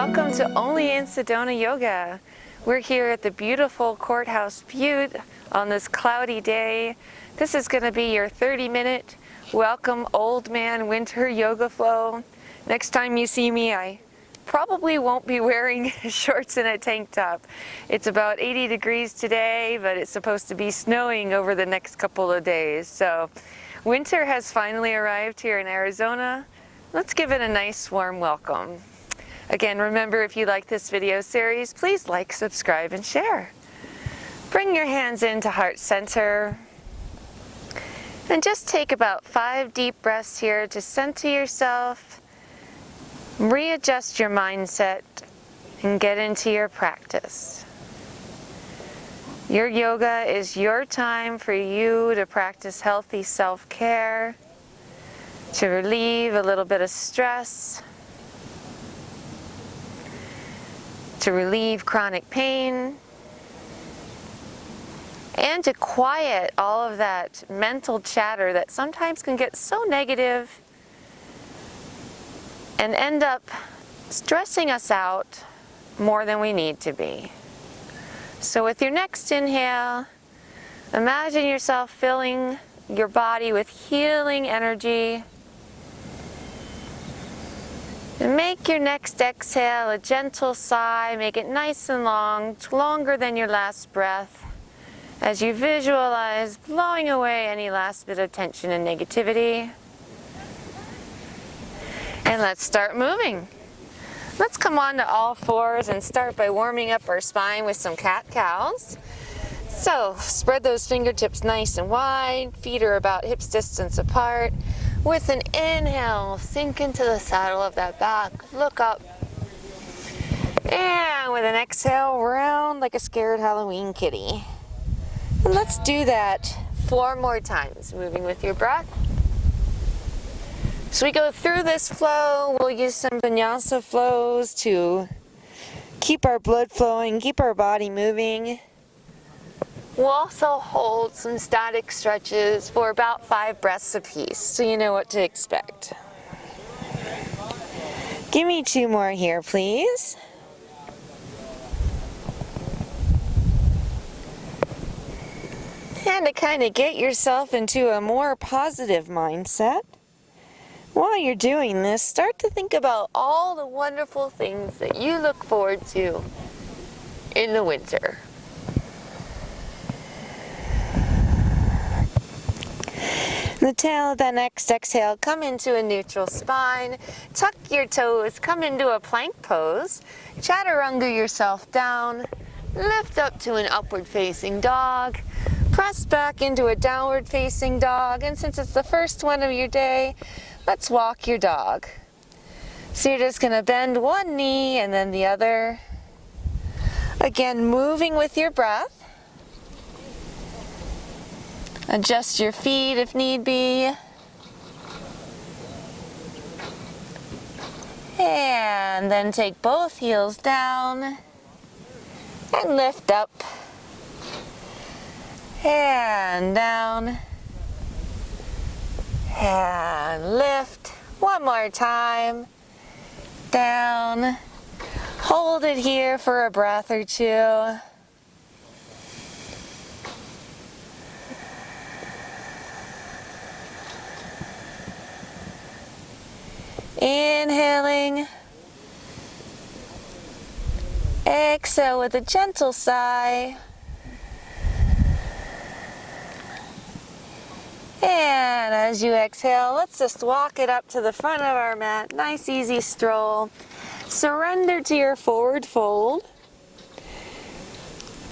welcome to Only in Sedona Yoga. We're here at the beautiful Courthouse Butte on this cloudy day. This is going to be your 30-minute welcome old man winter yoga flow. Next time you see me, I probably won't be wearing shorts and a tank top. It's about 80 degrees today, but it's supposed to be snowing over the next couple of days. So winter has finally arrived here in Arizona. Let's give it a nice warm welcome. Again, remember, if you like this video series, please like, subscribe, and share. Bring your hands into heart center. And just take about 5 deep breaths here to center yourself, readjust your mindset, and get into your practice. Your yoga is your time for you to practice healthy self-care, to relieve a little bit of stress, to relieve chronic pain, and to quiet all of that mental chatter that sometimes can get so negative and end up stressing us out more than we need to be. So with your next inhale, imagine yourself filling your body with healing energy. And make your next exhale a gentle sigh. Make it nice and long, longer than your last breath, as you visualize blowing away any last bit of tension and negativity. And let's start moving. Let's come on to all fours and start by warming up our spine with some cat-cows. So spread those fingertips nice and wide, feet are about hips distance apart. With an inhale, sink into the saddle of that back, look up. And with an exhale, round like a scared Halloween kitty. And let's do that 4 more times, moving with your breath. So we go through this flow, we'll use some vinyasa flows to keep our blood flowing, keep our body moving. We'll also hold some static stretches for about 5 breaths apiece, so you know what to expect. Give me 2 more here, please. And to kind of get yourself into a more positive mindset, while you're doing this, start to think about all the wonderful things that you look forward to in the winter. The tail of that next exhale, come into a neutral spine, tuck your toes, come into a plank pose, chaturanga yourself down, lift up to an upward facing dog, press back into a downward facing dog, and since it's the first one of your day, let's walk your dog. So you're just going to bend one knee and then the other. Again, moving with your breath. Adjust your feet if need be. And then take both heels down and lift up and down and lift. One more time. Down. Hold it here for a breath or 2. Inhaling, exhale with a gentle sigh, and as you exhale, let's just walk it up to the front of our mat. Nice easy stroll. Surrender to your forward fold.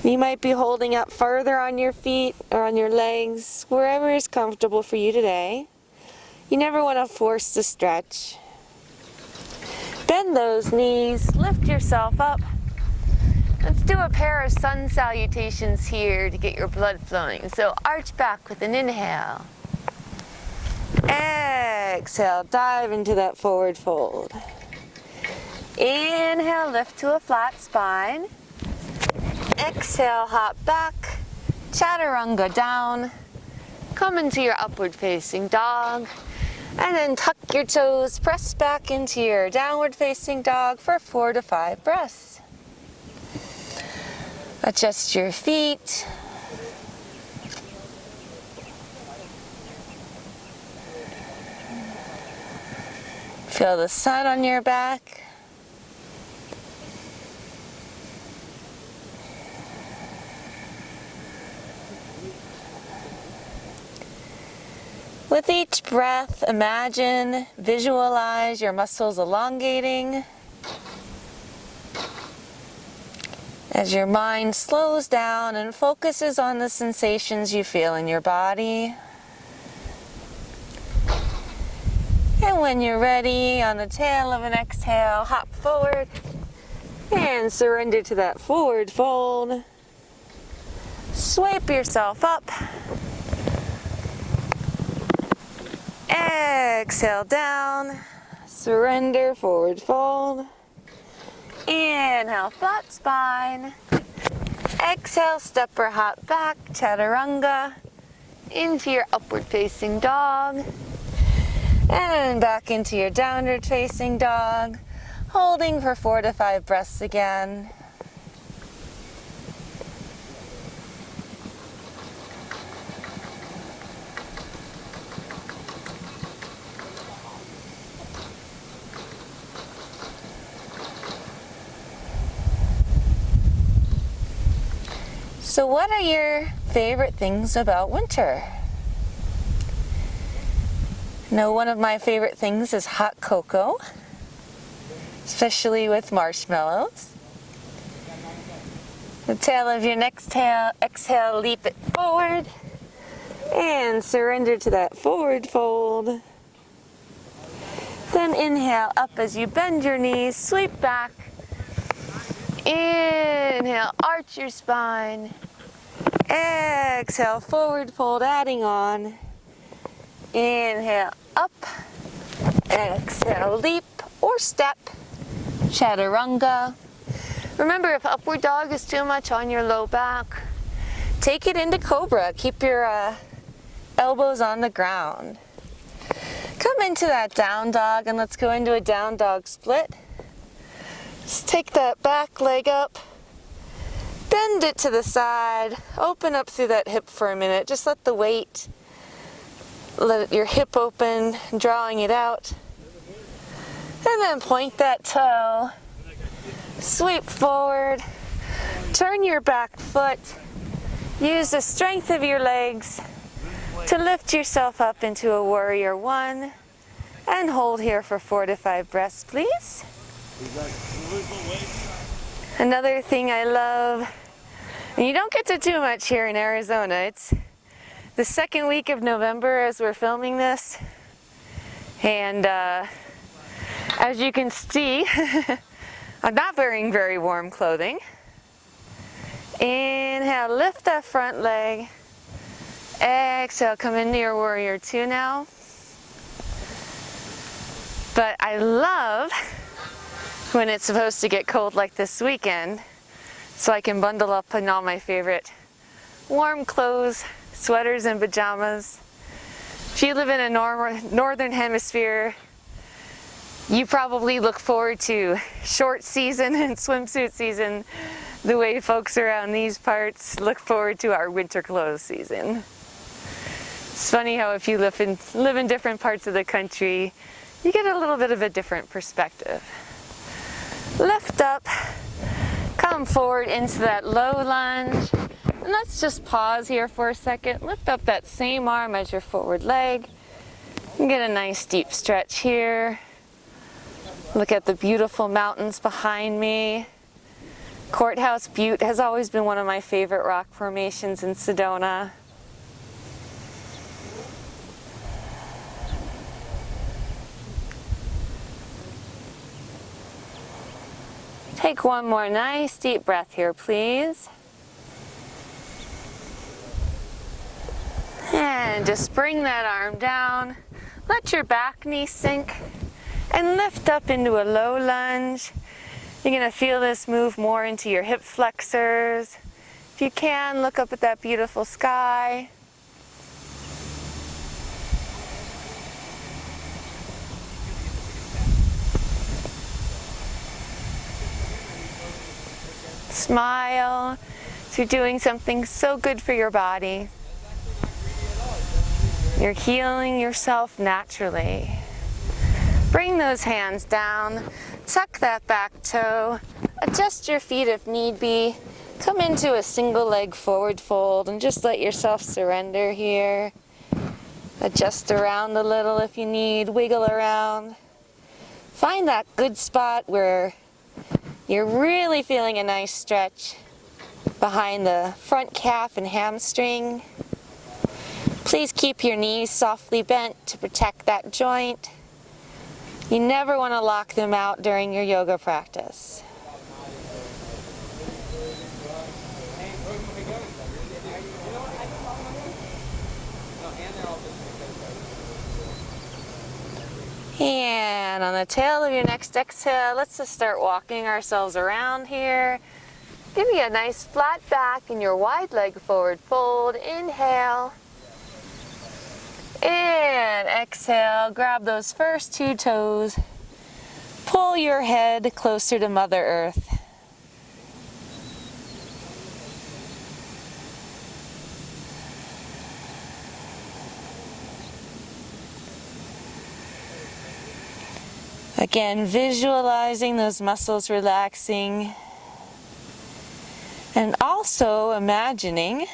You might be holding up further on your feet or on your legs, wherever is comfortable for you today. You never want to force the stretch. Bend those knees, lift yourself up. Let's do a pair of sun salutations here to get your blood flowing. So arch back with an inhale. Exhale, dive into that forward fold. Inhale, lift to a flat spine. Exhale, hop back. Chaturanga down. Come into your upward facing dog. And then tuck your toes, press back into your downward facing dog for 4 to 5 breaths. Adjust your feet. Feel the sun on your back. With each breath, imagine, visualize your muscles elongating as your mind slows down and focuses on the sensations you feel in your body. And when you're ready, on the tail of an exhale, hop forward and surrender to that forward fold. Swipe yourself up. Exhale down, surrender, forward fold. Inhale, flat spine. Exhale, step or hop back, chaturanga, into your upward facing dog. And back into your downward facing dog, holding for 4 to 5 breaths again. So what are your favorite things about winter? Now, one of my favorite things is hot cocoa, especially with marshmallows. The tail of your next exhale, leap it forward and surrender to that forward fold. Then inhale up as you bend your knees, sweep back. Inhale, arch your spine. Exhale, forward fold, adding on. Inhale, up. Exhale, leap or step. Chaturanga. Remember, if upward dog is too much on your low back, take it into cobra. Keep your elbows on the ground. Come into that down dog and let's go into a down dog split. Just take that back leg up, bend it to the side, open up through that hip for a minute. Just let the weight, let your hip open, drawing it out. And then point that toe, sweep forward, turn your back foot, use the strength of your legs to lift yourself up into a warrior one, and hold here for 4 to 5 breaths, please. Another thing I love, and you don't get to do much here in Arizona, it's the second week of November as we're filming this, and as you can see, I'm not wearing very warm clothing. Inhale, lift that front leg. Exhale, come into your warrior two now. But I love when it's supposed to get cold like this weekend, so I can bundle up in all my favorite warm clothes, sweaters and pajamas. If you live in a northern hemisphere, you probably look forward to short season and swimsuit season the way folks around these parts look forward to our winter clothes season. It's funny how if you live in different parts of the country, you get a little bit of a different perspective. Lift up, come forward into that low lunge, and let's just pause here for a second. Lift up that same arm as your forward leg, and get a nice deep stretch here. Look at the beautiful mountains behind me. Courthouse Butte has always been one of my favorite rock formations in Sedona. Take one more nice deep breath here, please. And just bring that arm down. Let your back knee sink and lift up into a low lunge. You're going to feel this move more into your hip flexors. If you can, look up at that beautiful sky. Smile. You're doing something so good for your body. You're healing yourself naturally. Bring those hands down. Tuck that back toe. Adjust your feet if need be. Come into a single leg forward fold and just let yourself surrender here. Adjust around a little if you need. Wiggle around. Find that good spot where you're really feeling a nice stretch behind the front calf and hamstring. Please keep your knees softly bent to protect that joint. You never want to lock them out during your yoga practice. And on the tail of your next exhale, let's just start walking ourselves around here. Give me a nice flat back in your wide leg forward fold. Inhale. And exhale, grab those first two toes. Pull your head closer to Mother Earth. Again, visualizing those muscles relaxing. And also imagining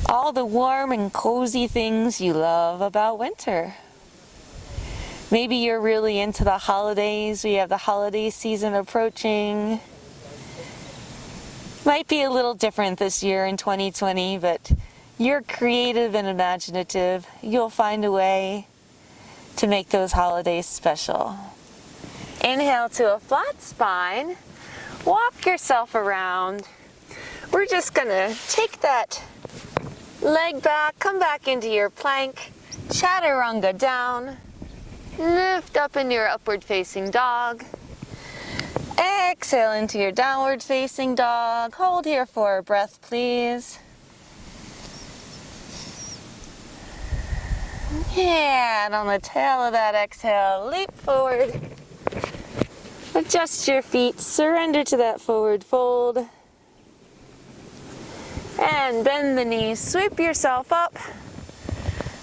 all the warm and cozy things you love about winter. Maybe you're really into the holidays. We have the holiday season approaching. Might be a little different this year in 2020, but you're creative and imaginative. You'll find a way to make those holidays special. Inhale to a flat spine. Walk yourself around. We're just gonna take that leg back, come back into your plank, chaturanga down, lift up into your upward facing dog. Exhale into your downward facing dog. Hold here for a breath, please. And on the tail of that exhale, leap forward. Adjust your feet, surrender to that forward fold. And bend the knees, sweep yourself up.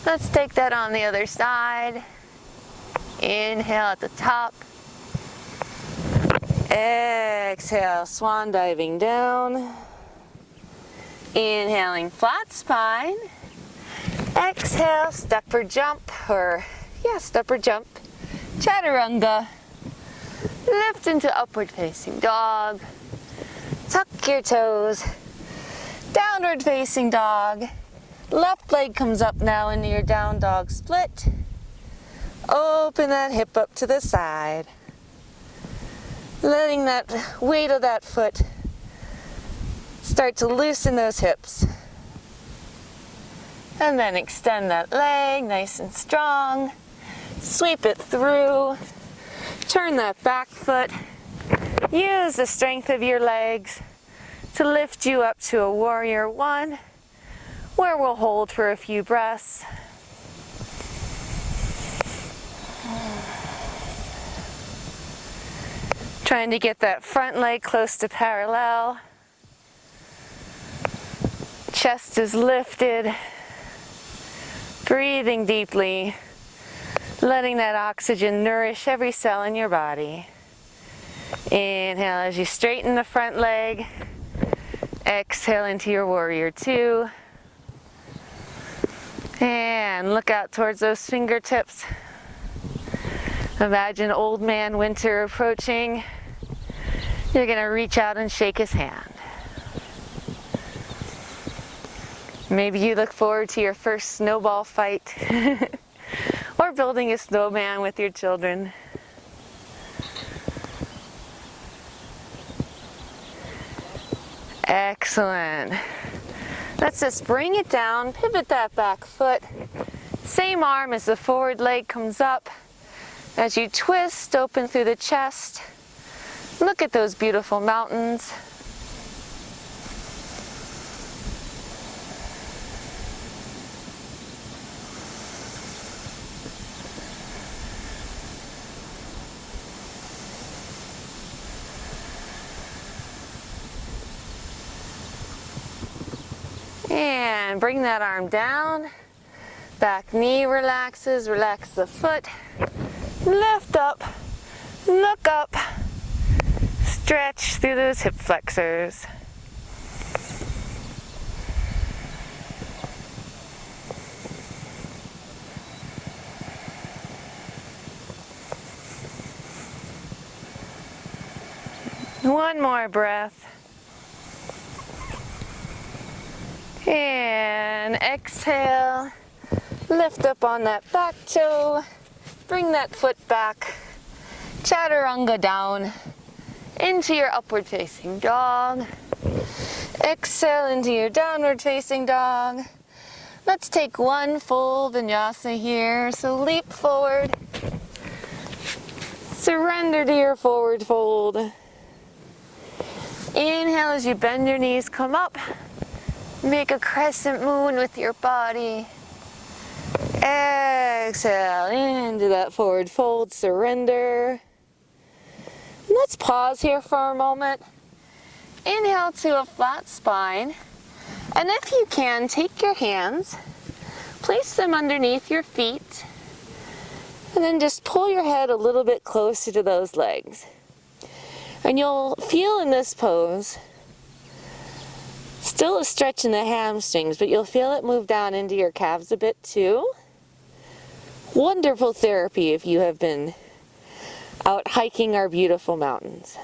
Let's take that on the other side. Inhale at the top. Exhale, swan diving down. Inhaling, flat spine. Exhale, step or jump, step or jump. Chaturanga. Lift into upward facing dog. Tuck your toes. Downward facing dog. Left leg comes up now into your down dog split. Open that hip up to the side. Letting that weight of that foot start to loosen those hips. And then extend that leg nice and strong. Sweep it through. Turn that back foot. Use the strength of your legs to lift you up to a warrior one, where we'll hold for a few breaths. Trying to get that front leg close to parallel. Chest is lifted. Breathing deeply, letting that oxygen nourish every cell in your body. Inhale as you straighten the front leg. Exhale into your warrior two. And look out towards those fingertips. Imagine old man winter approaching. You're going to reach out and shake his hand. Maybe you look forward to your first snowball fight or building a snowman with your children. Excellent. Let's just bring it down, pivot that back foot. Same arm as the forward leg comes up. As you twist, open through the chest. Look at those beautiful mountains. And bring that arm down. Back knee relaxes, relax the foot. Lift up, look up. Stretch through those hip flexors. One more breath. And exhale. Lift up on that back toe. Bring that foot back. Chaturanga down into your upward facing dog. Exhale into your downward facing dog. Let's take one full vinyasa here. So leap forward. Surrender to your forward fold. Inhale as you bend your knees, come up. Make a crescent moon with your body. Exhale into that forward fold, surrender. Let's pause here for a moment. Inhale to a flat spine. And if you can, take your hands, place them underneath your feet, and then just pull your head a little bit closer to those legs. And you'll feel in this pose still a stretch in the hamstrings, but you'll feel it move down into your calves a bit too. Wonderful therapy if you have been out hiking our beautiful mountains.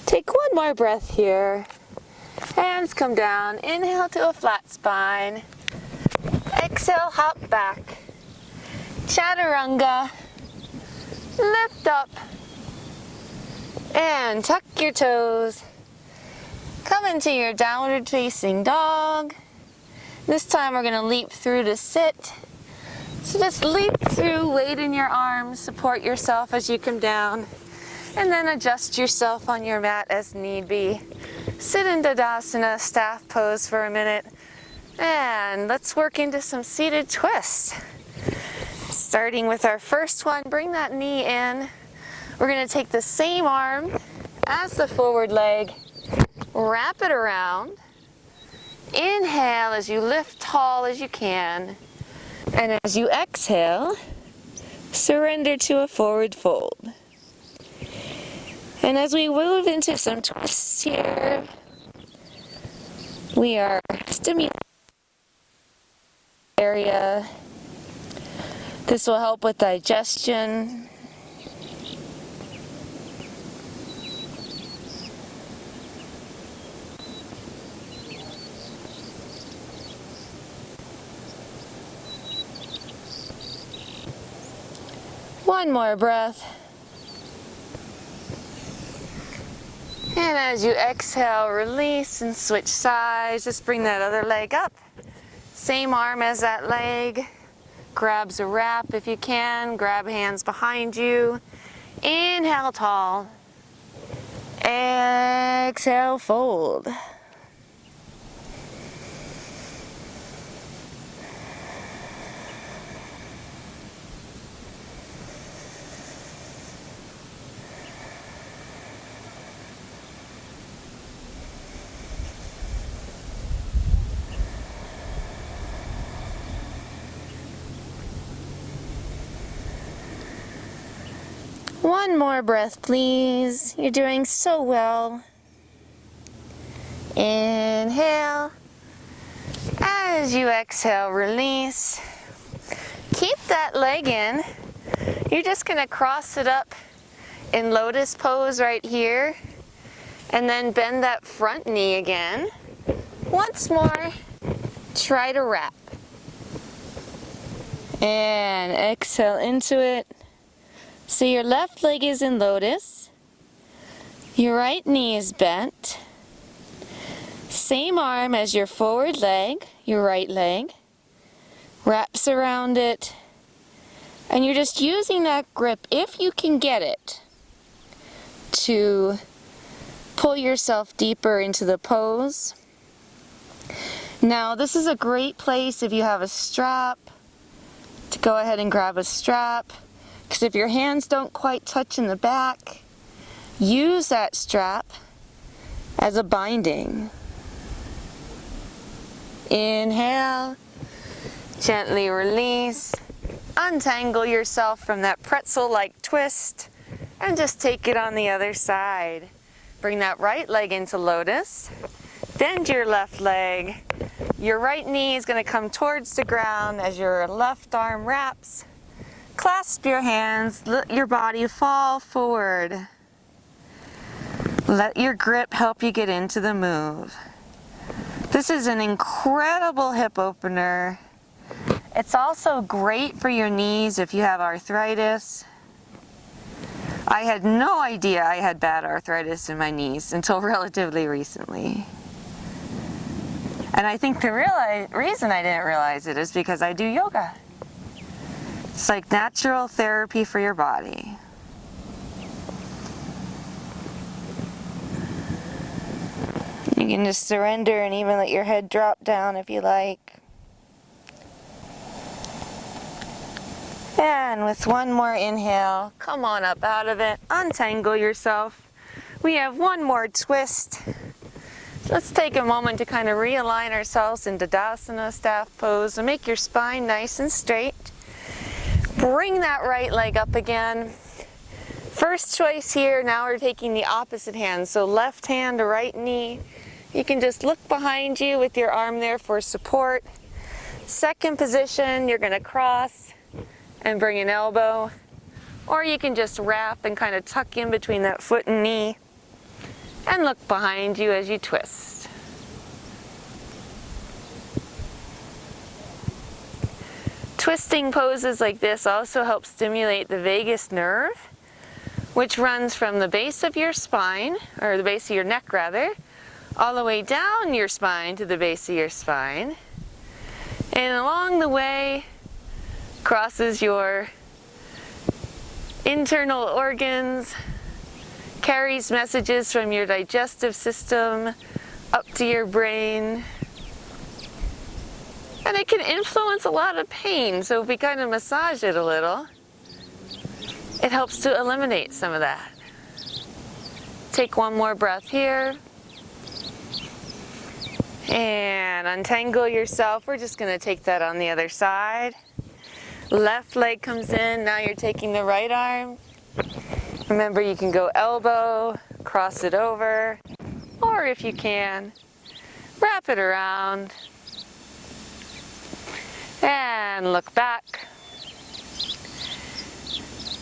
Take one more breath here. Hands come down. Inhale to a flat spine. Exhale, hop back. Chaturanga. Lift up. And tuck your toes. Come into your downward facing dog. This time we're going to leap through to sit. So just leap through, weight in your arms, support yourself as you come down, and then adjust yourself on your mat as need be. Sit in Tadasana, staff pose for a minute, and let's work into some seated twists. Starting with our first one, bring that knee in. We're going to take the same arm as the forward leg, wrap it around. Inhale as you lift tall as you can. And as you exhale, surrender to a forward fold. And as we move into some twists here, we are stimulating the area. This will help with digestion. One more breath. And as you exhale, release and switch sides. Just bring that other leg up. Same arm as that leg. Grabs a wrap if you can. Grab hands behind you. Inhale tall. Exhale, fold. One more breath, please. You're doing so well. Inhale. As you exhale, release. Keep that leg in. You're just going to cross it up in lotus pose right here. And then bend that front knee again. Once more, try to wrap. And exhale into it. So your left leg is in lotus, your right knee is bent, same arm as your forward leg, your right leg, wraps around it, and you're just using that grip, if you can get it, to pull yourself deeper into the pose. Now this is a great place if you have a strap, to go ahead and grab a strap. Because if your hands don't quite touch in the back, use that strap as a binding. Inhale, gently release, untangle yourself from that pretzel-like twist, and just take it on the other side. Bring that right leg into lotus, bend your left leg. Your right knee is going to come towards the ground as your left arm wraps. Clasp your hands, let your body fall forward. Let your grip help you get into the move. This is an incredible hip opener. It's also great for your knees if you have arthritis. I had no idea I had bad arthritis in my knees until relatively recently. And I think the reason I didn't realize it is because I do yoga. It's like natural therapy for your body. You can just surrender and even let your head drop down if you like. And with one more inhale, come on up out of it, untangle yourself. We have one more twist. Let's take a moment to kind of realign ourselves into Tadasana, staff pose, and make your spine nice and straight. Bring that right leg up again. First choice here, now we're taking the opposite hand, so left hand to right knee. You can just look behind you with your arm there for support. Second position, you're going to cross and bring an elbow, or you can just wrap and kind of tuck in between that foot and knee and look behind you as you twist. Twisting poses like this also help stimulate the vagus nerve, which runs from the base of your spine, or the base of your neck rather, all the way down your spine to the base of your spine, and along the way crosses your internal organs, carries messages from your digestive system up to your brain, and it can influence a lot of pain. So if we kind of massage it a little, it helps to eliminate some of that. Take one more breath here. And untangle yourself. We're just going to take that on the other side. Left leg comes in. Now you're taking the right arm. Remember, you can go elbow, cross it over, or if you can, wrap it around. And look back.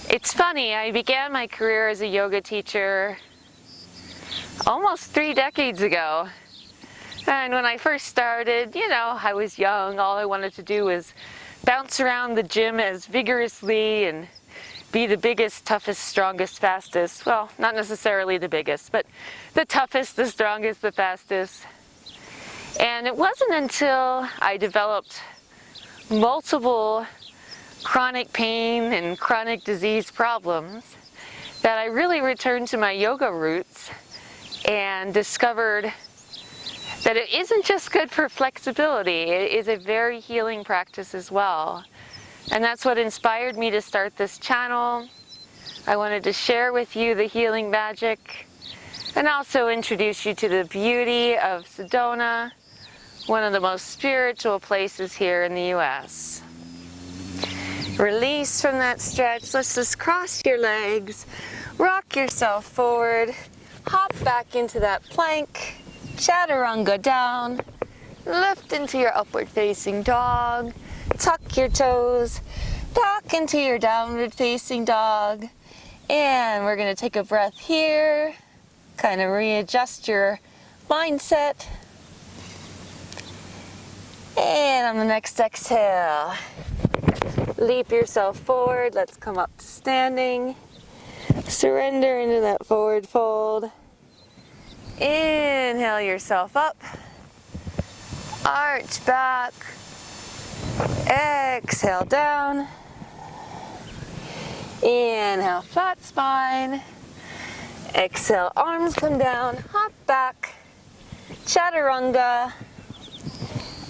It's funny, I began my career as a yoga teacher almost 3 decades ago. And when I first started, you know, I was young. All I wanted to do was bounce around the gym as vigorously and be the biggest, toughest, strongest, fastest. Well, not necessarily the biggest, but the toughest, the strongest, the fastest. And it wasn't until I developed multiple chronic pain and chronic disease problems that I really returned to my yoga roots and discovered that it isn't just good for flexibility, it is a very healing practice as well. And that's what inspired me to start this channel. I wanted to share with you the healing magic and also introduce you to the beauty of Sedona, one of the most spiritual places here in the US. Release from that stretch. Let's just cross your legs, rock yourself forward, hop back into that plank. Chaturanga down, lift into your upward facing dog, tuck your toes, back into your downward facing dog, and we're going to take a breath here, kind of readjust your mindset, and on the next exhale, leap yourself forward. Let's come up to standing, surrender into that forward fold. Inhale yourself up, arch back, exhale down, inhale flat spine, exhale arms come down, hop back, chaturanga,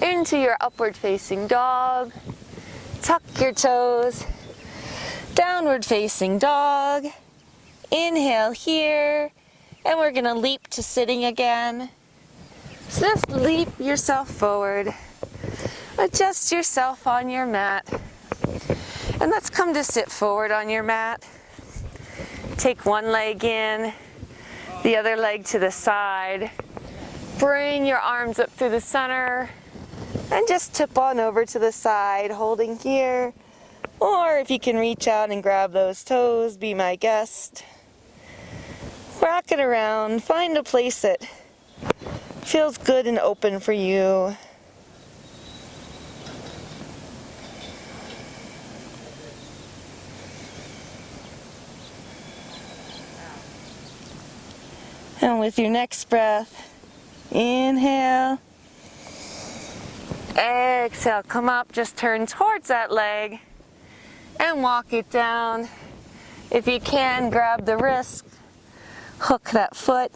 into your upward facing dog, tuck your toes, downward facing dog, Inhale here, and we're gonna leap to sitting again. So just leap yourself forward. Adjust yourself on your mat. And let's come to sit forward on your mat. Take one leg in, the other leg to the side. Bring your arms up through the center and just tip on over to the side, holding here. Or if you can reach out and grab those toes, be my guest. Rock it around, find a place that feels good and open for you. And with your next breath, inhale, exhale, come up, just turn towards that leg and walk it down. If you can, grab the wrist, hook that foot.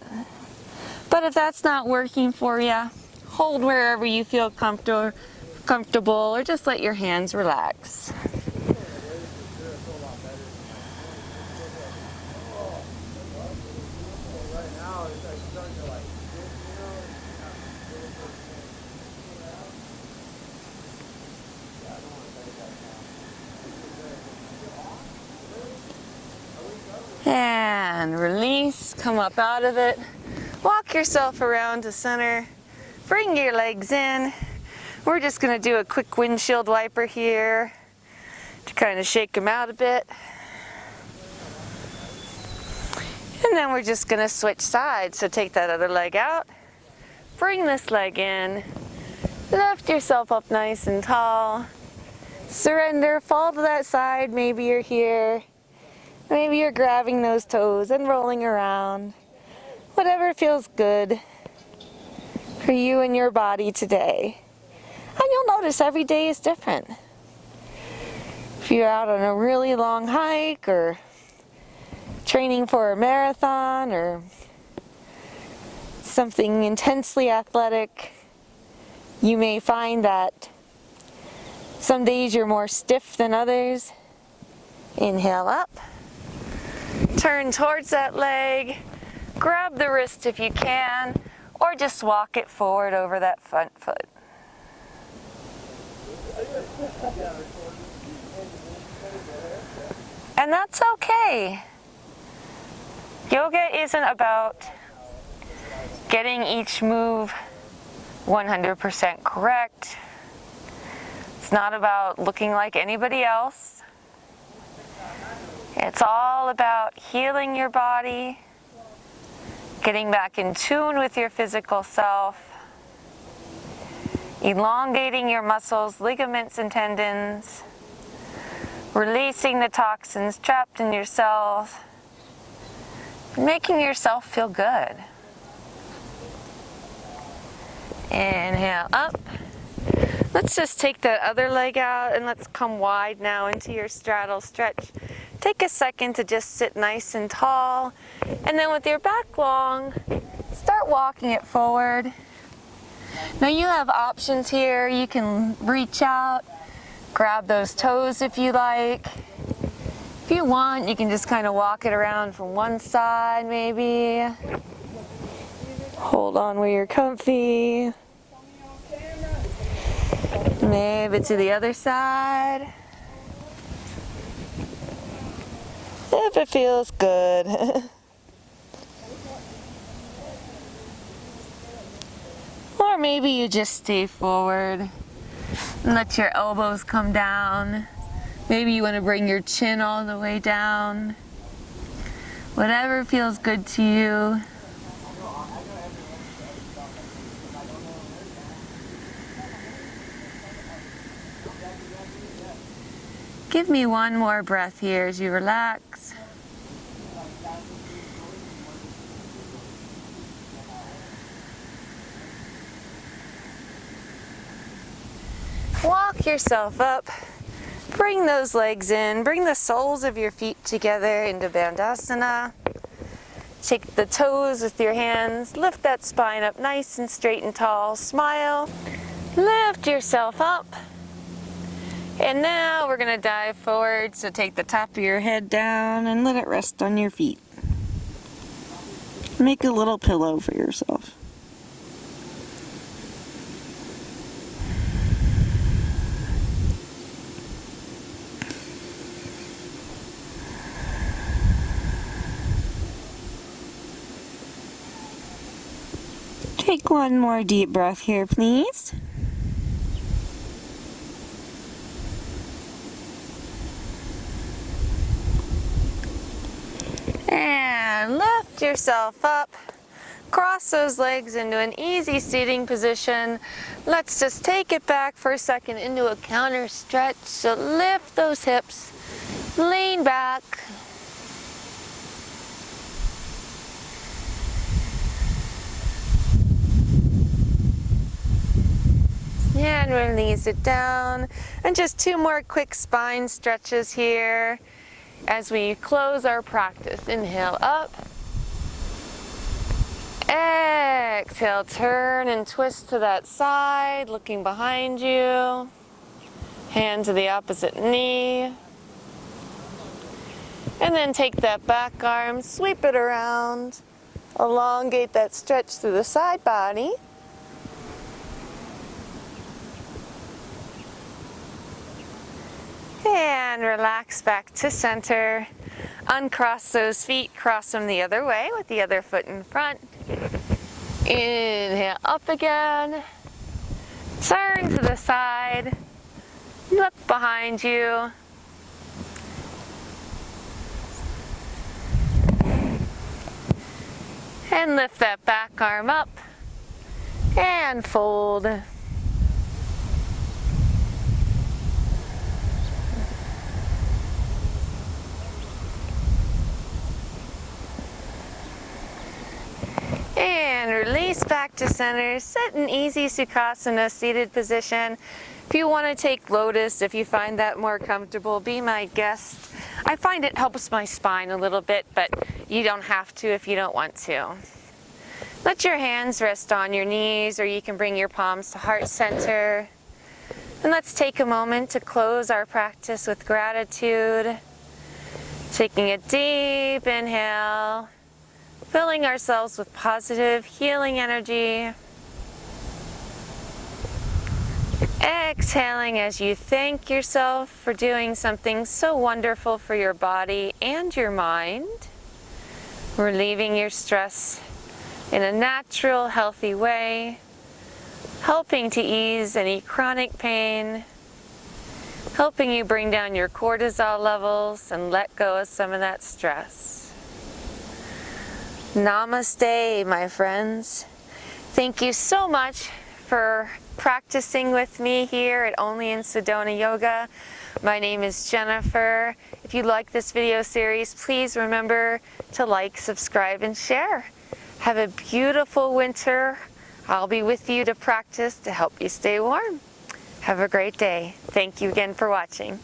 But if that's not working for you, hold wherever you feel comfortable, or just let your hands relax. And release, come up out of it. Walk yourself around to center. Bring your legs in. We're just going to do a quick windshield wiper here to kind of shake them out a bit. And then we're just going to switch sides. So take that other leg out. Bring this leg in. Lift yourself up nice and tall. Surrender, fall to that side. Maybe you're here. Maybe you're grabbing those toes and rolling around. Whatever feels good for you and your body today. And you'll notice every day is different. If you're out on a really long hike or training for a marathon or something intensely athletic, you may find that some days you're more stiff than others. Inhale up. Turn towards that leg, grab the wrist if you can, or just walk it forward over that front foot. And that's okay. Yoga isn't about getting each move 100% correct. It's not about looking like anybody else. It's all about healing your body, getting back in tune with your physical self, elongating your muscles, ligaments, and tendons, releasing the toxins trapped in your cells, making yourself feel good. Inhale up. Let's just take that other leg out and let's come wide now into your straddle stretch. Take a second to just sit nice and tall, and then with your back long, start walking it forward. Now you have options here. You can reach out, grab those toes if you like. If you want, you can just kind of walk it around from one side maybe. Hold on where you're comfy. Maybe to the other side. If it feels good. Or maybe you just stay forward and let your elbows come down. Maybe you want to bring your chin all the way down. Whatever feels good to you. Give me one more breath here as you relax. Walk yourself up. Bring those legs in. Bring the soles of your feet together into Bandhasana. Take the toes with your hands. Lift that spine up nice and straight and tall. Smile. Lift yourself up. And now we're going to dive forward, so take the top of your head down and let it rest on your feet. Make a little pillow for yourself. Take one more deep breath here, please. And lift yourself up. Cross those legs into an easy seating position. Let's just take it back for a second into a counter stretch. So lift those hips, lean back. And release it down. And just 2 more quick spine stretches here as we close our practice. Inhale up. Exhale, turn and twist to that side, looking behind you. Hand to the opposite knee. And then take that back arm, sweep it around. Elongate that stretch through the side body. And relax back to center. Uncross those feet, cross them the other way with the other foot in front. Inhale up again. Turn to the side. Look behind you. And lift that back arm up. And fold. And release back to center. Sit in easy Sukhasana, seated position. If you want to take lotus, if you find that more comfortable, be my guest. I find it helps my spine a little bit, but you don't have to if you don't want to. Let your hands rest on your knees, or you can bring your palms to heart center. And let's take a moment to close our practice with gratitude. Taking a deep inhale. Filling ourselves with positive, healing energy. Exhaling as you thank yourself for doing something so wonderful for your body and your mind. Relieving your stress in a natural, healthy way. Helping to ease any chronic pain. Helping you bring down your cortisol levels and let go of some of that stress. Namaste, my friends. Thank you so much for practicing with me here at Only in Sedona Yoga. My name is Jennifer. If you like this video series, please remember to like, subscribe, and share. Have a beautiful winter. I'll be with you to practice to help you stay warm. Have a great day. Thank you again for watching.